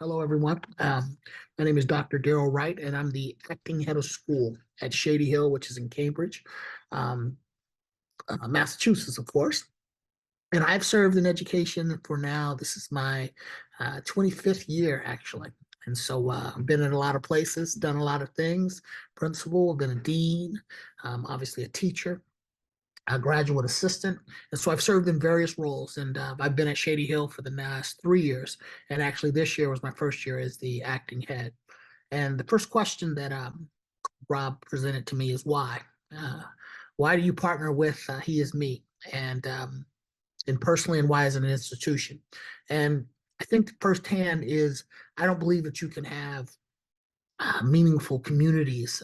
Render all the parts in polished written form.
Hello, everyone. My name is Dr. Daryl Wright, and I'm the acting head of school at Shady Hill, which is in Cambridge, um, Massachusetts, of course. And I've served in education for now. This is my 25th year, actually. And so I've been in a lot of places, done a lot of things. Principal, been a dean, obviously a teacher, a graduate assistant. And so I've served in various roles, and I've been at Shady Hill for the last 3 years. And actually, this year was my first year as the acting head. And the first question that Rob presented to me is why? Uh, why do you partner with He Is Me? And personally, and why as an institution? And I think firsthand is I don't believe that you can have meaningful communities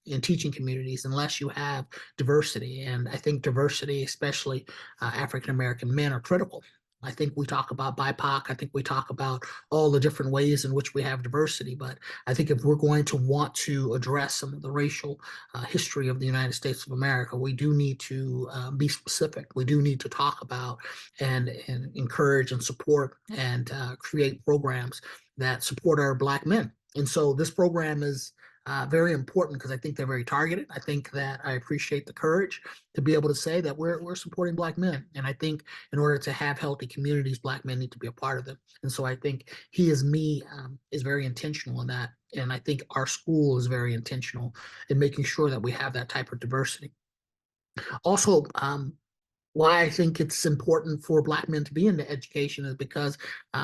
in teaching communities unless you have diversity. And I think diversity, especially African American men, are critical. I think we talk about BIPOC. I think we talk about all the different ways in which we have diversity. But I think if we're going to want to address some of the racial history of the United States of America, we do need to be specific. We do need to talk about and encourage and support and create programs that support our Black men. And so this program is very important because I think they're very targeted. I think that I appreciate the courage to be able to say that we're supporting Black men. And I think in order to have healthy communities, Black men need to be a part of them. And so I think He Is Me is very intentional in that. And I think our school is very intentional in making sure that we have that type of diversity. Also, why I think it's important for Black men to be in the education is because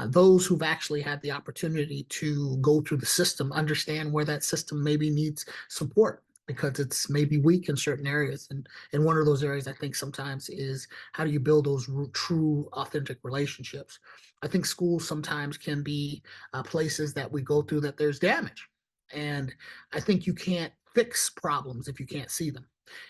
those who've actually had the opportunity to go through the system understand where that system maybe needs support because it's maybe weak in certain areas. And one of those areas I think sometimes is how do you build those true, authentic relationships? I think schools sometimes can be places that we go through that there's damage. And I think you can't fix problems if you can't see them.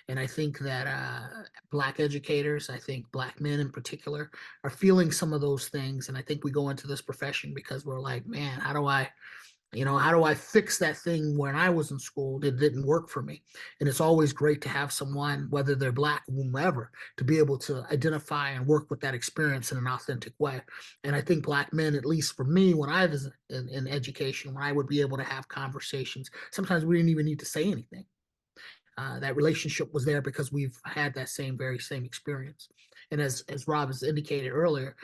And I think that Black educators, I think Black men in particular, are feeling some of those things. And I think we go into this profession because we're like, man, how do I fix that thing when I was in school that didn't work for me? And it's always great to have someone, whether they're Black or whomever, to be able to identify and work with that experience in an authentic way. And I think Black men, at least for me, when I was in education, when I would be able to have conversations, sometimes we didn't even need to say anything. That relationship was there because we've had that very same experience. And as Rob has indicated earlier,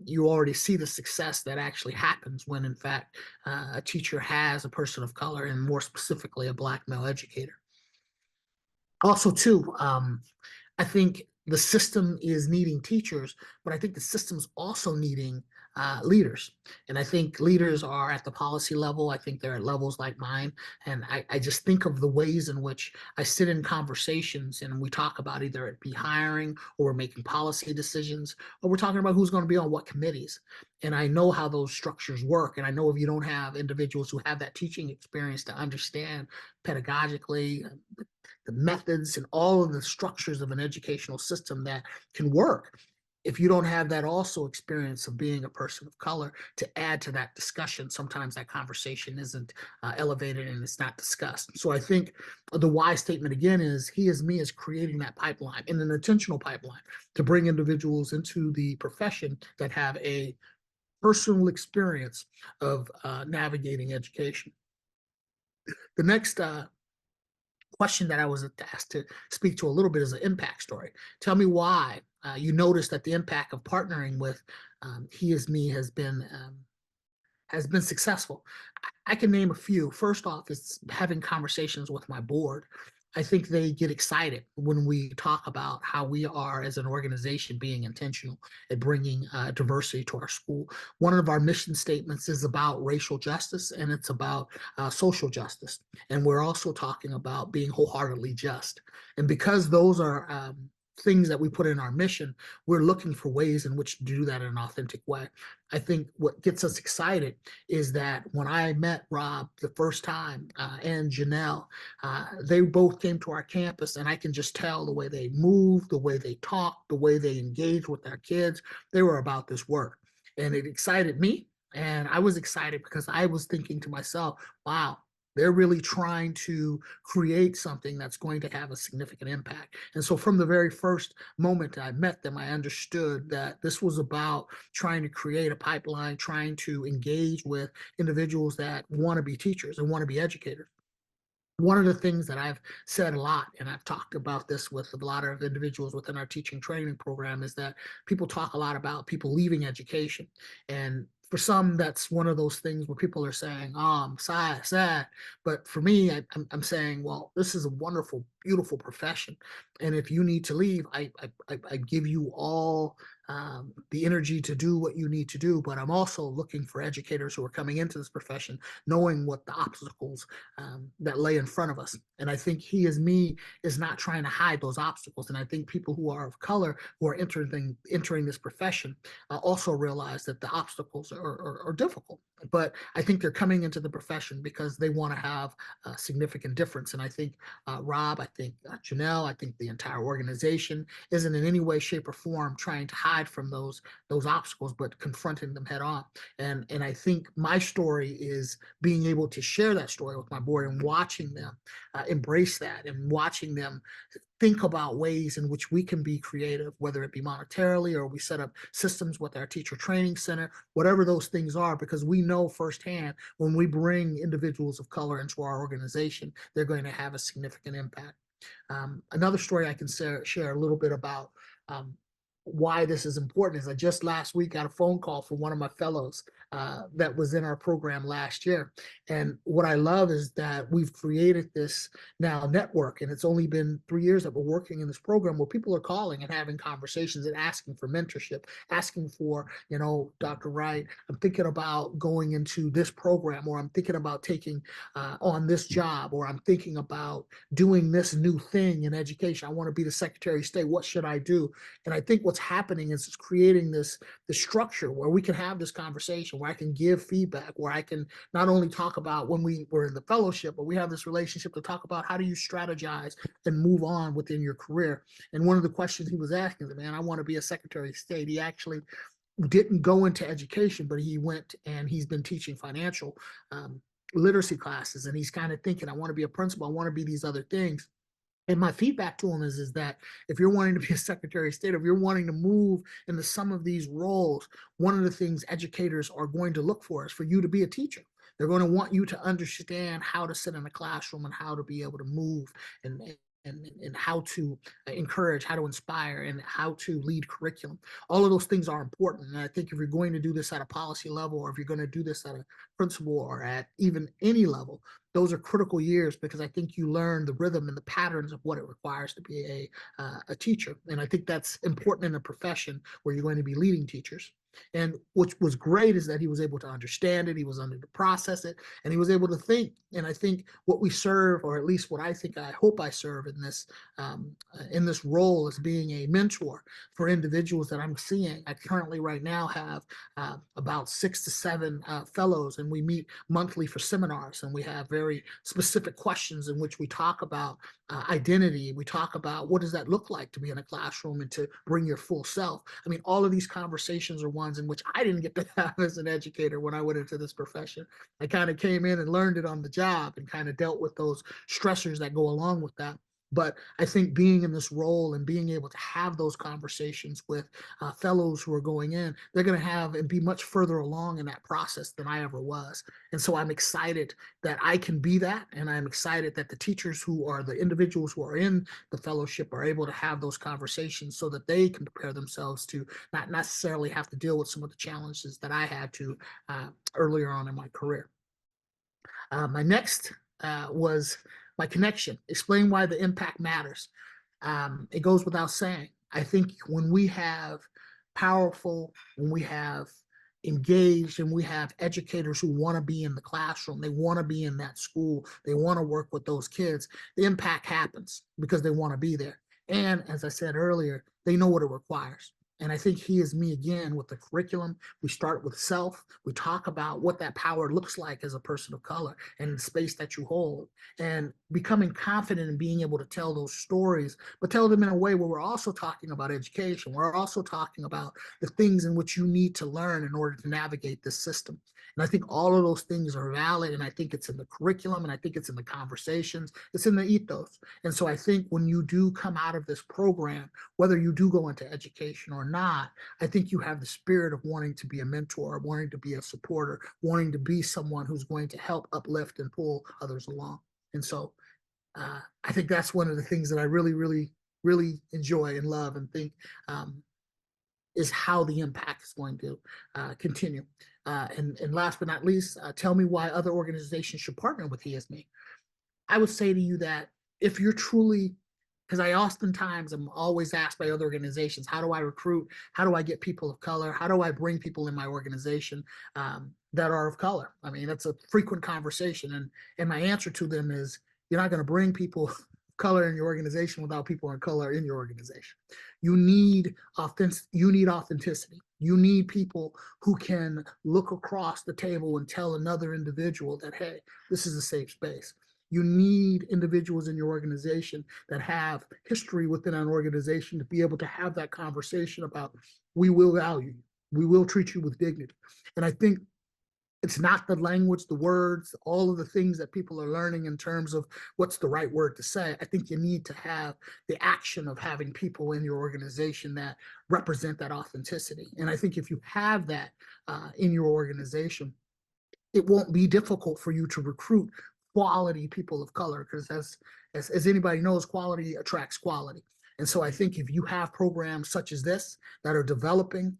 you already see the success that actually happens when, in fact, a teacher has a person of color and more specifically a Black male educator. Also, too, I think the system is needing teachers, but I think the system's also needing leaders. And I think leaders are at the policy level. I think they're at levels like mine. And I just think of the ways in which I sit in conversations and we talk about either it be hiring or we're making policy decisions or we're talking about who's going to be on what committees. And I know how those structures work. And I know if you don't have individuals who have that teaching experience to understand pedagogically the methods and all of the structures of an educational system that can work. If you don't have that also experience of being a person of color to add to that discussion, sometimes that conversation isn't elevated and it's not discussed. So I think the why statement again is He Is Me is creating that pipeline and an intentional pipeline to bring individuals into the profession that have a personal experience of navigating education. The next question that I was asked to speak to a little bit is an impact story. Tell me why you noticed that the impact of partnering with He Is Me has been successful. I can name a few. First off, is having conversations with my board. I think they get excited when we talk about how we are as an organization being intentional at bringing diversity to our school. One of our mission statements is about racial justice and it's about social justice. And we're also talking about being wholeheartedly just. And because those are things that we put in our mission, we're looking for ways in which to do that in an authentic way. I think what gets us excited is that when I met Rob the first time and Janelle, they both came to our campus, and I can just tell the way they move, the way they talk, the way they engage with their kids. They were about this work, and it excited me. And I was excited because I was thinking to myself, wow, They're really trying to create something that's going to have a significant impact. And so from the very first moment I met them, I understood that this was about trying to create a pipeline, trying to engage with individuals that want to be teachers and want to be educators. One of the things that I've said a lot, and I've talked about this with a lot of individuals within our teaching training program, is that people talk a lot about people leaving education. And for some, that's one of those things where people are saying, oh, I'm sad, sad. But for me, I'm saying, well, this is a wonderful, beautiful profession. And if you need to leave, I give you all the energy to do what you need to do. But I'm also looking for educators who are coming into this profession, knowing what the obstacles that lay in front of us. And I think he is me is not trying to hide those obstacles. And I think people who are of color who are entering this profession also realize that the obstacles are difficult. But I think they're coming into the profession because they want to have a significant difference. And I think Rob, I think Janelle, I think the entire organization isn't in any way, shape, or form trying to hide from those obstacles, but confronting them head on. And I think my story is being able to share that story with my board and watching them embrace that and watching them think about ways in which we can be creative, whether it be monetarily or we set up systems with our teacher training center, whatever those things are, because we know firsthand when we bring individuals of color into our organization, they're going to have a significant impact. Another story I can share a little bit about why this is important is I just last week got a phone call from one of my fellows that was in our program last year. And what I love is that we've created this now network, and it's only been 3 years that we're working in this program where people are calling and having conversations and asking for mentorship, asking for, Dr. Wright, I'm thinking about going into this program, or I'm thinking about taking on this job, or I'm thinking about doing this new thing in education. I want to be the Secretary of State. What should I do? And I think what's happening is it's creating this structure where we can have this conversation, where I can give feedback, where I can not only talk about when we were in the fellowship, but we have this relationship to talk about how do you strategize and move on within your career. And one of the questions he was asking, man, I want to be a Secretary of State. He actually didn't go into education, but he went and he's been teaching financial literacy classes. And he's kind of thinking, I want to be a principal. I want to be these other things. And my feedback to him is that if you're wanting to be a Secretary of State, if you're wanting to move into some of these roles, one of the things educators are going to look for is for you to be a teacher. They're going to want you to understand how to sit in a classroom and how to be able to move and and how to encourage, how to inspire, and how to lead curriculum. All of those things are important. And I think if you're going to do this at a policy level, or if you're going to do this at a principal or at even any level, those are critical years because I think you learn the rhythm and the patterns of what it requires to be a teacher. And I think that's important in a profession where you're going to be leading teachers. And what was great is that he was able to understand it, he was able to process it, and he was able to think. And I think what we serve, or at least what I think I hope I serve in this role, as being a mentor for individuals that I'm seeing. I currently right now have about 6 to 7 fellows, and we meet monthly for seminars, and we have very specific questions in which we talk about identity. We talk about what does that look like to be in a classroom and to bring your full self. I mean, all of these conversations are ones in which I didn't get to have as an educator when I went into this profession. I kind of came in and learned it on the job and kind of dealt with those stressors that go along with that. But I think being in this role and being able to have those conversations with fellows who are going in, they're going to have and be much further along in that process than I ever was. And so I'm excited that I can be that. And I'm excited that the teachers who are the individuals who are in the fellowship are able to have those conversations so that they can prepare themselves to not necessarily have to deal with some of the challenges that I had to earlier on in my career. My next was my connection. Explain why the impact matters. It goes without saying. I think when we have when we have engaged, and we have educators who want to be in the classroom, they want to be in that school, they want to work with those kids, the impact happens because they want to be there. And as I said earlier, they know what it requires. And I think he is me again with the curriculum. We start with self. We talk about what that power looks like as a person of color and the space that you hold, and becoming confident in being able to tell those stories, but tell them in a way where we're also talking about education. We're also talking about the things in which you need to learn in order to navigate this system. And I think all of those things are valid. And I think it's in the curriculum, and I think it's in the conversations, it's in the ethos. And so I think when you do come out of this program, whether you do go into education or not, I think you have the spirit of wanting to be a mentor, wanting to be a supporter, wanting to be someone who's going to help uplift and pull others along. And so I think that's one of the things that I really, really, really enjoy and love and think is how the impact is going to continue. And last but not least, tell me why other organizations should partner with ESME. I would say to you that if you're truly, because I oftentimes am always asked by other organizations, how do I recruit? How do I get people of color? How do I bring people in my organization that are of color? I mean, that's a frequent conversation. And my answer to them is, you're not going to bring people of color in your organization without people of color in your organization. You need authenticity. You need people who can look across the table and tell another individual that, hey, this is a safe space. You need individuals in your organization that have history within an organization to be able to have that conversation about, we will value you, we will treat you with dignity. And I think it's not the language, the words, all of the things that people are learning in terms of what's the right word to say. I think you need to have the action of having people in your organization that represent that authenticity. And I think if you have that in your organization, it won't be difficult for you to recruit quality people of color, because as anybody knows, quality attracts quality. And so I think if you have programs such as this that are developing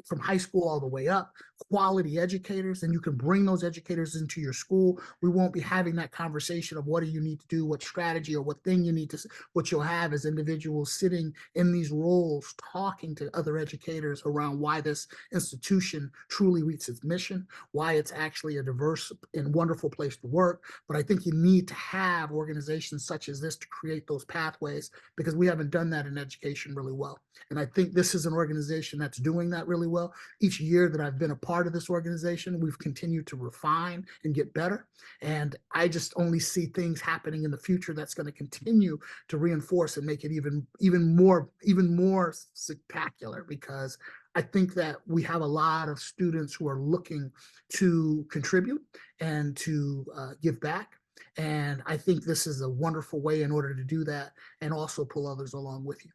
from high school all the way up, quality educators, and you can bring those educators into your school, we won't be having that conversation of what do you need to do, what strategy or what thing you need to, what you'll have is individuals sitting in these roles talking to other educators around why this institution truly meets its mission, why it's actually a diverse and wonderful place to work. But I think you need to have organizations such as this to create those pathways, because we haven't done that in education really well. And I think this is an organization that's doing that really well. Each year that I've been a part of this organization, we've continued to refine and get better. And I just only see things happening in the future that's going to continue to reinforce and make it even more spectacular, because I think that we have a lot of students who are looking to contribute and to give back. And I think this is a wonderful way in order to do that and also pull others along with you.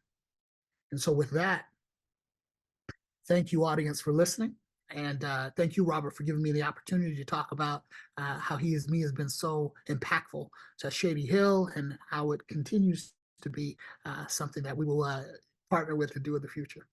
And so with that, thank you, audience, for listening. And thank you, Robert, for giving me the opportunity to talk about how me has been so impactful to Shady Hill, and how it continues to be something that we will partner with and do in the future.